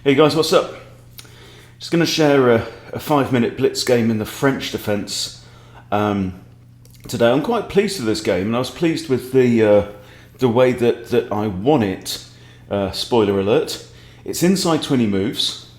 Hey guys, what's up? Just going to share a 5-minute blitz game in the French defence today. I'm quite pleased with this game, and I was pleased with the way that I won it. Spoiler alert, it's inside 20 moves,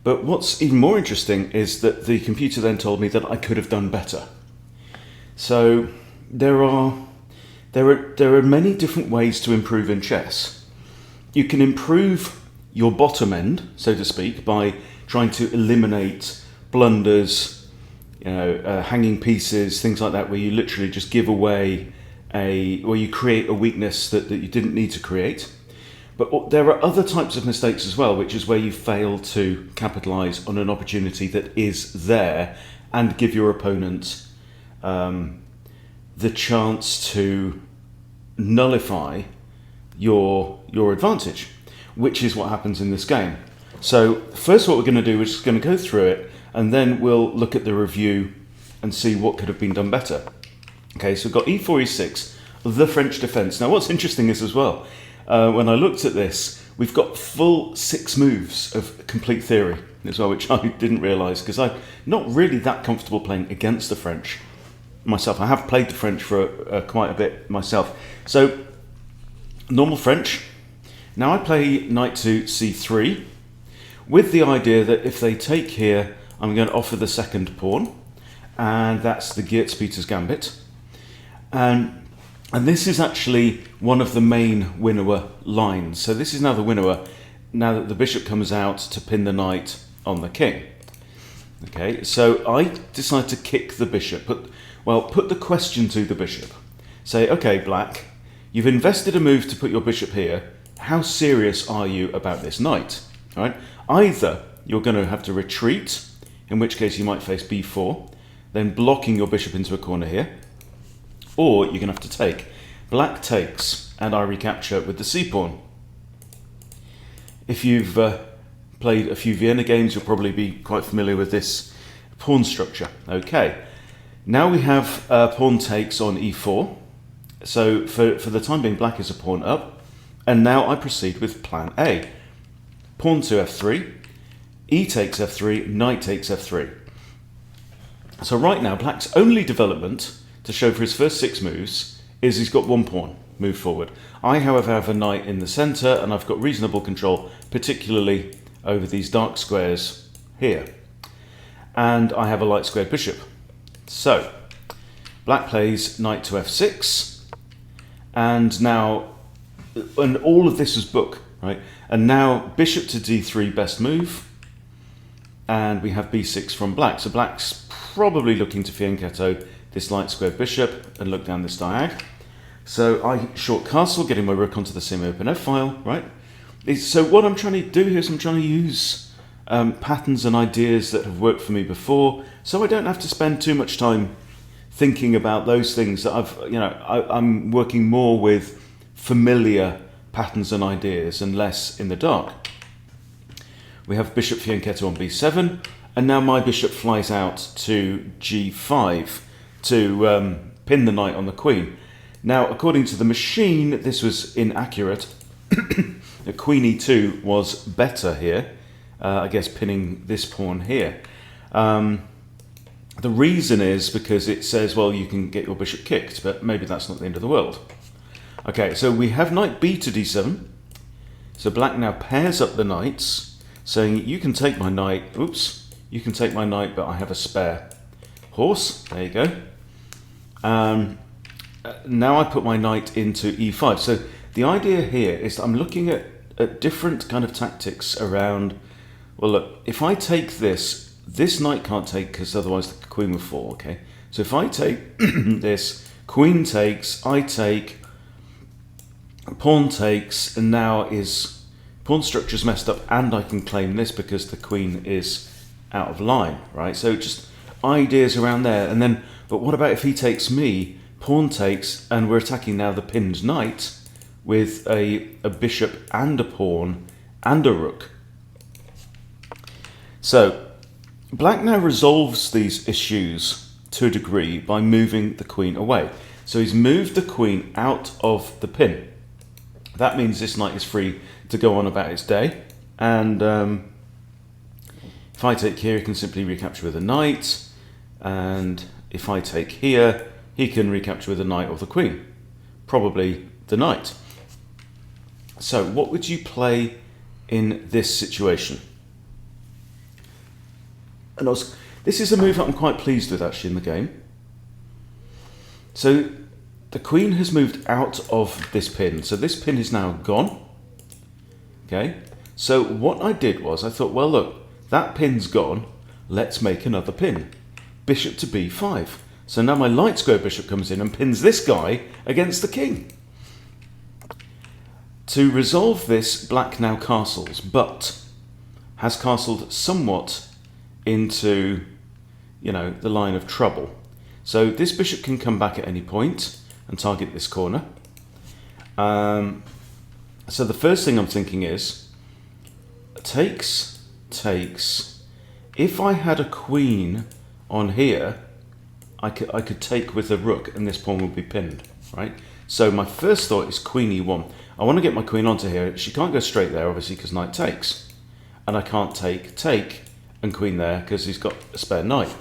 but what's even more interesting is that the computer then told me that I could have done better. So there are many different ways to improve in chess. You can improve your bottom end, so to speak, by trying to eliminate blunders, hanging pieces, things like that, where you literally just give away where you create a weakness that you didn't need to create. But there are other types of mistakes as well, which is where you fail to capitalize on an opportunity that is there and give your opponent the chance to nullify your advantage, which is what happens in this game. So first what we're going to do is just going to go through it, and then we'll look at the review and see what could have been done better. Okay, so we've got e4, e6, the French defence. Now what's interesting is as well, when I looked at this, we've got full 6 moves of complete theory as well, which I didn't realise, because I'm not really that comfortable playing against the French myself. I have played the French for quite a bit myself. So normal French. Now I play knight to c3 with the idea that if they take here, I'm going to offer the second pawn, and that's the Geertz-Peters gambit. And this is actually one of the main winnower lines. So this is now the winnower, now that the bishop comes out to pin the knight on the king. Okay, so I decide to kick the bishop, put the question to the bishop. Say, okay, black, you've invested a move to put your bishop here. How serious are you about this knight? All right. Either you're going to have to retreat, in which case you might face b4, then blocking your bishop into a corner here, or you're going to have to take. Black takes, and I recapture with the c-pawn. If you've played a few Vienna games, you'll probably be quite familiar with this pawn structure. Okay. Now we have pawn takes on e4. So for the time being, black is a pawn up. And now I proceed with plan A. Pawn to f3, e takes f3, knight takes f3. So right now, black's only development to show for his first 6 moves is he's got 1 pawn move forward. I, however, have a knight in the centre, and I've got reasonable control, particularly over these dark squares here. And I have a light squared bishop. So black plays knight to f6, and now, and all of this is book, right? And now bishop to d3, best move, and we have b6 from black. So black's probably looking to fianchetto this light squared bishop and look down this diag. So I short castle, getting my rook onto the semi-open f-file, right? So what I'm trying to do here is I'm trying to use patterns and ideas that have worked for me before, so I don't have to spend too much time thinking about those things that I'm working more with familiar patterns and ideas and less in the dark. We have bishop fianchetto on b7, and now my bishop flies out to g5 to pin the knight on the queen. Now, according to the machine, this was inaccurate. Queen e2 was better here, I guess pinning this pawn here. The reason is because it says, well, you can get your bishop kicked, but maybe that's not the end of the world. Okay, so we have knight b to d7. So black now pairs up the knights, saying you can take my knight. Oops, you can take my knight, but I have a spare horse. There you go. Now I put my knight into e5. So the idea here is that I'm looking at different kind of tactics around, well, look, if I take this knight can't take because otherwise the queen will fall, okay? So if I take this, queen takes, I take, pawn takes, and now is pawn structure's messed up, and I can claim this because the queen is out of line, right? So just ideas around there. And then, but what about if he takes me, pawn takes, and we're attacking now the pinned knight with a bishop and a pawn and a rook. So black now resolves these issues to a degree by moving the queen away. So he's moved the queen out of the pin. That means this knight is free to go on about its day, And if I take here, he can simply recapture with a knight. And if I take here, he can recapture with a knight or the queen. Probably the knight. So what would you play in this situation? And this is a move that I'm quite pleased with actually in the game. So the queen has moved out of this pin. So this pin is now gone. Okay. So what I did was I thought, well, look, that pin's gone. Let's make another pin. Bishop to b5. So now my light square bishop comes in and pins this guy against the king. To resolve this, black now castles, but has castled somewhat into, the line of trouble. So this bishop can come back at any point and target this corner. So the first thing I'm thinking is, takes. If I had a queen on here, I could take with a rook and this pawn would be pinned, right? So my first thought is queen e1. I want to get my queen onto here. She can't go straight there, obviously, because knight takes. And I can't take and queen there because he's got a spare knight.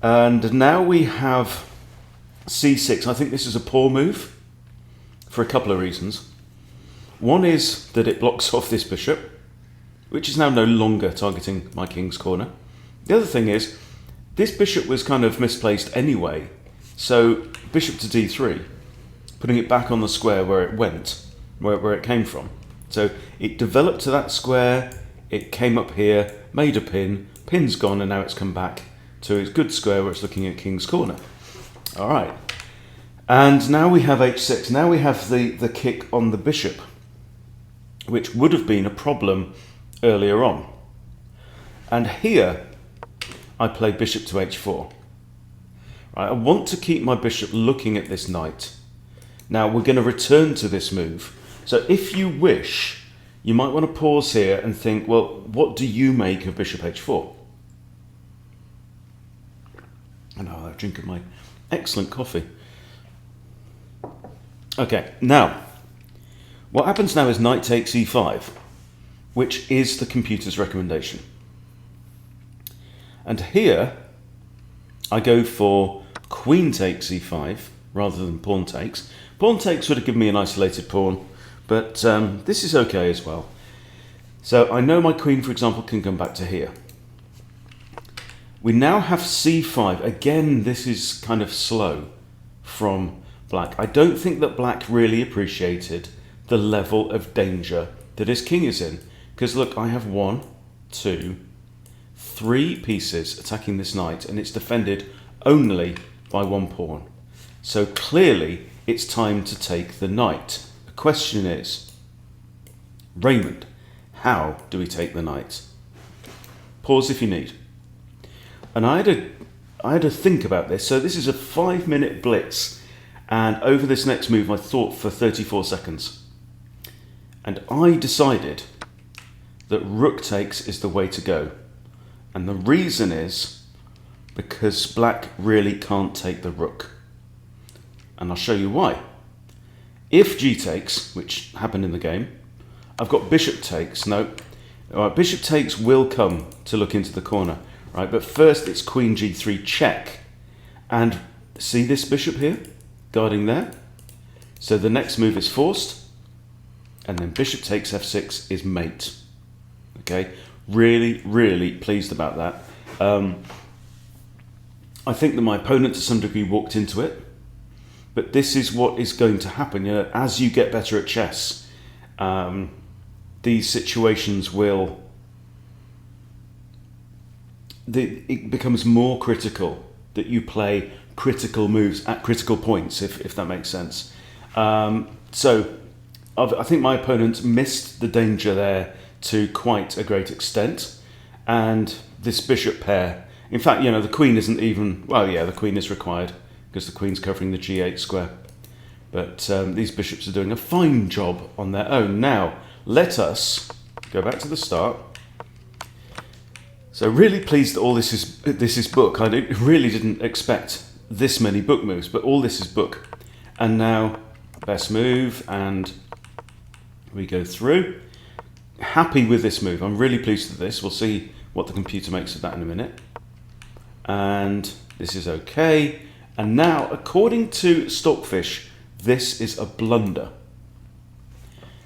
And now we have c6. I think this is a poor move for a couple of reasons. One is that it blocks off this bishop, which is now no longer targeting my king's corner. The other thing is, this bishop was kind of misplaced anyway. So bishop to d3, putting it back on the square where it went, where it came from. So it developed to that square, it came up here, made a pin, pin's gone, and now it's come back to its good square where it's looking at king's corner. All right. And now we have h6. Now we have the kick on the bishop, which would have been a problem earlier on. And here, I play bishop to h4. Right, I want to keep my bishop looking at this knight. Now, we're going to return to this move. So if you wish, you might want to pause here and think, well, what do you make of bishop h4? And I'll have a drink of my excellent coffee. Okay, now, what happens now is knight takes e5, which is the computer's recommendation. And here, I go for queen takes e5 rather than pawn takes. Pawn takes would have given me an isolated pawn, but this is okay as well. So I know my queen, for example, can come back to here. We now have c5. Again, this is kind of slow from black. I don't think that black really appreciated the level of danger that his king is in. Because look, I have 1, 2, 3 pieces attacking this knight, and it's defended only by 1 pawn. So clearly, it's time to take the knight. The question is, Raymond, how do we take the knight? Pause if you need. And I had to think about this. So this is a 5-minute blitz, and over this next move, I thought for 34 seconds. And I decided that rook takes is the way to go. And the reason is because black really can't take the rook. And I'll show you why. If g takes, which happened in the game, I've got bishop takes. No, bishop takes will come to look into the corner, right? But first it's queen g3 check. And see this bishop here, guarding there? So the next move is forced, and then bishop takes f6 is mate. Okay, really, really pleased about that. I think that my opponent to some degree walked into it, but this is what is going to happen. As you get better at chess, these situations it becomes more critical that you play critical moves at critical points, if that makes sense. So I think my opponent missed the danger there to quite a great extent, and this bishop pair, in fact, the queen isn't even, well, yeah, the queen is required because the queen's covering the g8 square, but these bishops are doing a fine job on their own. Now let us go back to the start. So really pleased that all this is book. I really didn't expect this many book moves, but all this is book. And now best move, and we go through. happy with this move. I'm really pleased with this. We'll see what the computer makes of that in a minute. And this is okay. And now, according to Stockfish, this is a blunder.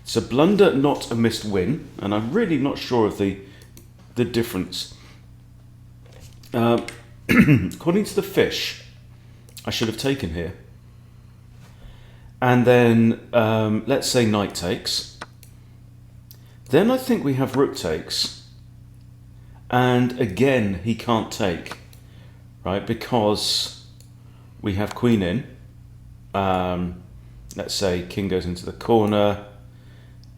It's a blunder, not a missed win. And I'm really not sure of the difference. According to the fish, I should have taken here. And then, let's say knight takes. Then I think we have rook takes. And again, he can't take, right? Because we have queen in. Let's say king goes into the corner.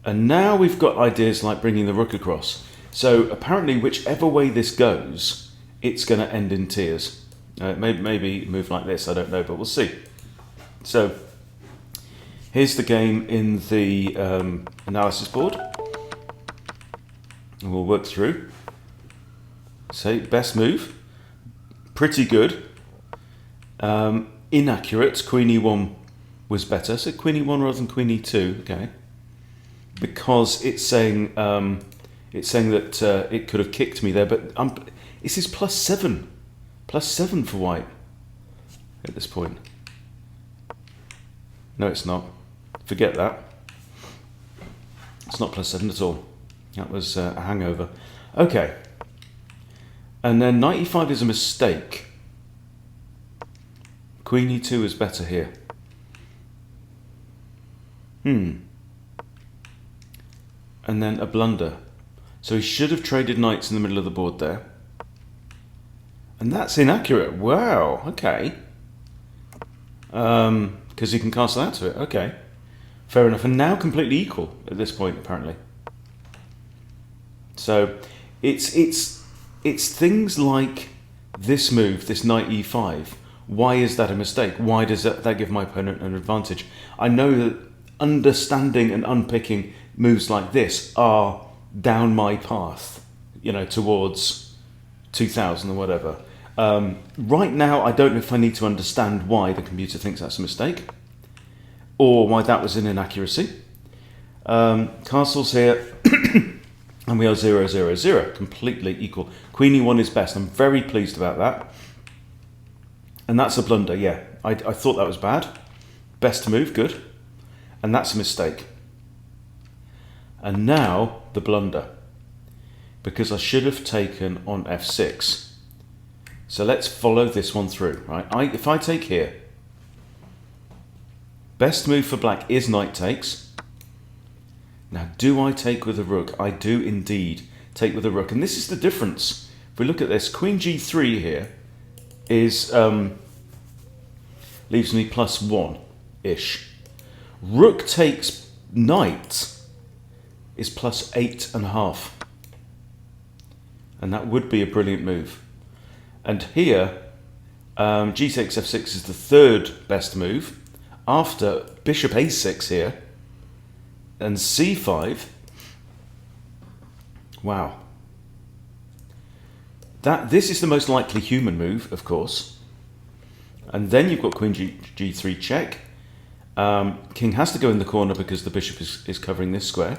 And now we've got ideas like bringing the rook across. So apparently, whichever way this goes, it's going to end in tears. Maybe move like this, I don't know, but we'll see. So here's the game in the analysis board. And we'll work through. So best move, pretty good. Inaccurate, queen e1 was better. So queen e1 rather than queen e2, okay. Because it's saying that it could have kicked me there, but this is +7 for white at this point. No, it's not. Forget that. It's not +7 at all. That was a hangover. Okay. And then knight e5 is a mistake. Queen e2 is better here. And then a blunder. So he should have traded knights in the middle of the board there. And that's inaccurate. Wow, okay. Because he can castle out to it. Okay. Fair enough. And now completely equal at this point, apparently. So it's things like this move, this knight e5. Why is that a mistake? Why does that give my opponent an advantage? I know that understanding and unpicking moves like this are down my path, towards 2000 or whatever. Right now, I don't know if I need to understand why the computer thinks that's a mistake or why that was an inaccuracy. Castles here, and we are 0, 0, 0, completely equal. Queen e1 is best. I'm very pleased about that. And that's a blunder, yeah. I thought that was bad. Best move, good. And that's a mistake. And now the blunder, because I should have taken on f6. So let's follow this one through, right? If I take here, best move for black is knight takes. Now, do I take with a rook? I do indeed take with a rook. And this is the difference. If we look at this, queen g3 here is leaves me +1-ish. Rook takes knight is +8.5. And that would be a brilliant move. And here, g6, f6 is the third best move. After bishop a6 here, and c5. Wow. This is the most likely human move, of course. And then you've got queen g3 check. King has to go in the corner because the bishop is covering this square.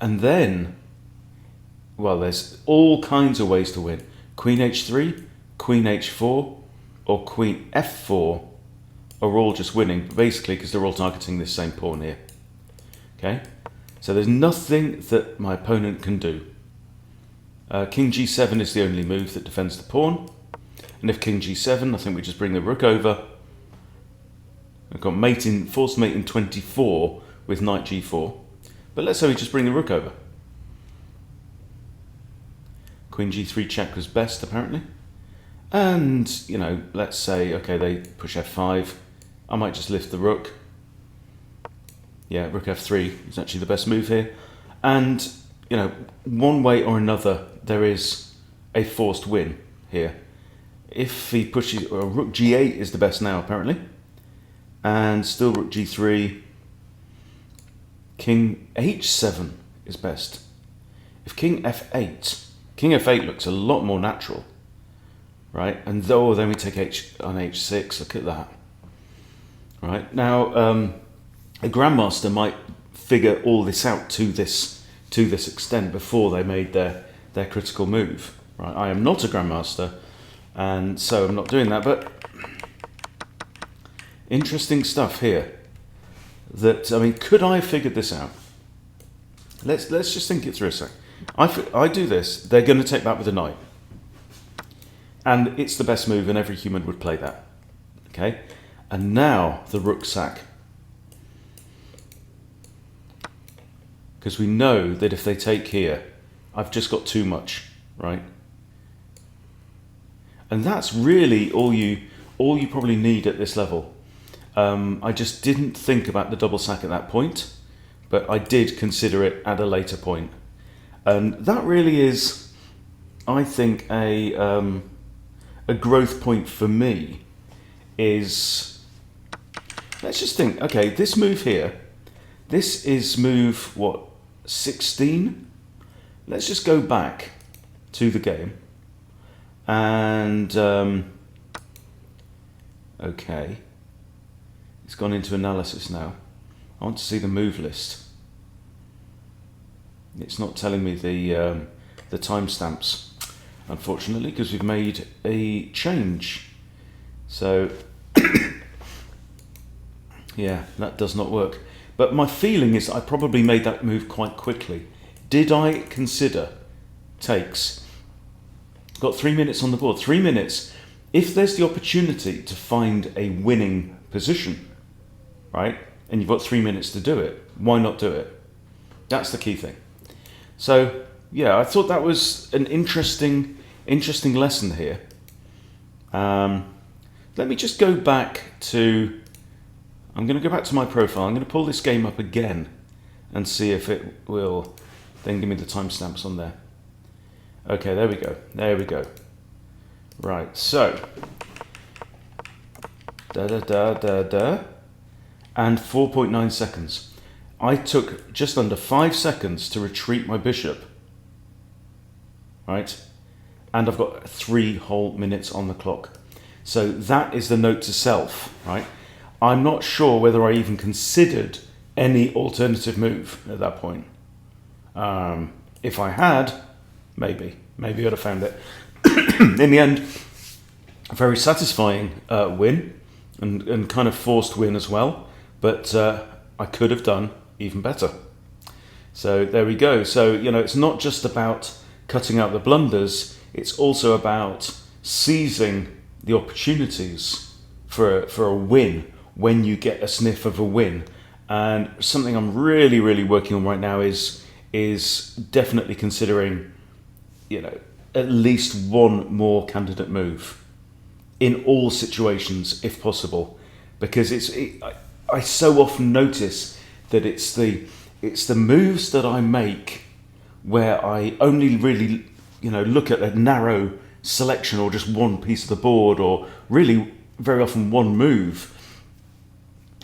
And then, well, there's all kinds of ways to win. Queen h3, queen h4, or queen f4 are all just winning, basically because they're all targeting this same pawn here. Okay, so there's nothing that my opponent can do. King g7 is the only move that defends the pawn. And if king g7, I think we just bring the rook over. I've got forced mate in 24 with knight g4. But let's say we just bring the rook over. Queen g3 check was best, apparently. And, let's say, okay, they push f5. I might just lift the rook. Yeah, rook f3 is actually the best move here. And, one way or another, there is a forced win here. If he pushes, rook g8 is the best now, apparently. And still rook g3. King h7 is best. If king f8 looks a lot more natural, right? And then we take on h6, look at that. Right, now a grandmaster might figure all this out to this to this extent before they made their critical move. Right? I am not a grandmaster, and so I'm not doing that. But interesting stuff here. That, I mean, could I have figured this out? Let's just think it through a sec. I do this. They're going to take that with a knight, and it's the best move, and every human would play that. Okay, and now the rook sack, because we know that if they take here, I've just got too much, right? And that's really all you probably need at this level. I just didn't think about the double sack at that point, but I did consider it at a later point. And that really is, I think, a growth point for me is, let's just think, okay, this move here, this is move, what, 16? Let's just go back to the game. And, okay, it's gone into analysis now. I want to see the move list. It's not telling me the timestamps, unfortunately, because we've made a change. So, yeah, that does not work. But my feeling is I probably made that move quite quickly. Did I consider takes? Got 3 minutes on the board. 3 minutes. If there's the opportunity to find a winning position, right, and you've got 3 minutes to do it, why not do it? That's the key thing. So, yeah, I thought that was an interesting lesson here. Let me just go back to, I'm going to go back to my profile. I'm going to pull this game up again and see if it will then give me the timestamps on there. Okay, there we go. There we go. Right, so, and 4.9 seconds. I took just under 5 seconds to retreat my bishop, right? And I've got 3 whole minutes on the clock. So that is the note to self, right? I'm not sure whether I even considered any alternative move at that point. If I had, maybe I'd have found it. In the end, a very satisfying win, and kind of forced win as well. But I could have done even better. So there we go. So, you know, it's not just about cutting out the blunders, it's also about seizing the opportunities for a win when you get a sniff of a win. And something I'm really working on right now is definitely considering, you know, at least one more candidate move in all situations if possible, because I so often notice that it's the moves that I make where I only really, you know, look at a narrow selection or just one piece of the board, or really very often one move,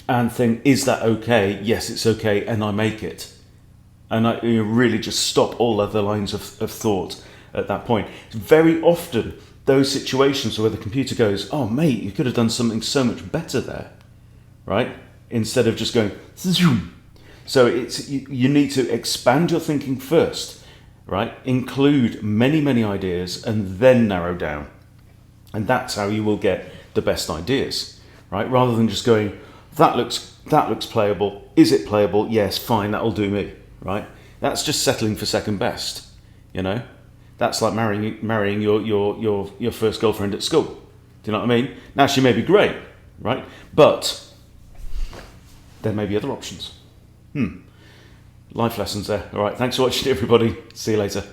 and think, is that okay? Yes, it's okay, and I make it. And I really just stop all other lines of thought at that point. It's very often those situations where the computer goes, oh mate, you could have done something so much better there, right? Instead of just going, zoom. So it's you need to expand your thinking first, right? Include many ideas and then narrow down. And that's how you will get the best ideas, right? Rather than just going, that looks playable. Is it playable? Yes, fine, that'll do me, right? That's just settling for second best, you know? That's like marrying your first girlfriend at school. Do you know what I mean? Now, she may be great, right? But there may be other options. Life lessons there. All right, thanks for watching, everybody. See you later.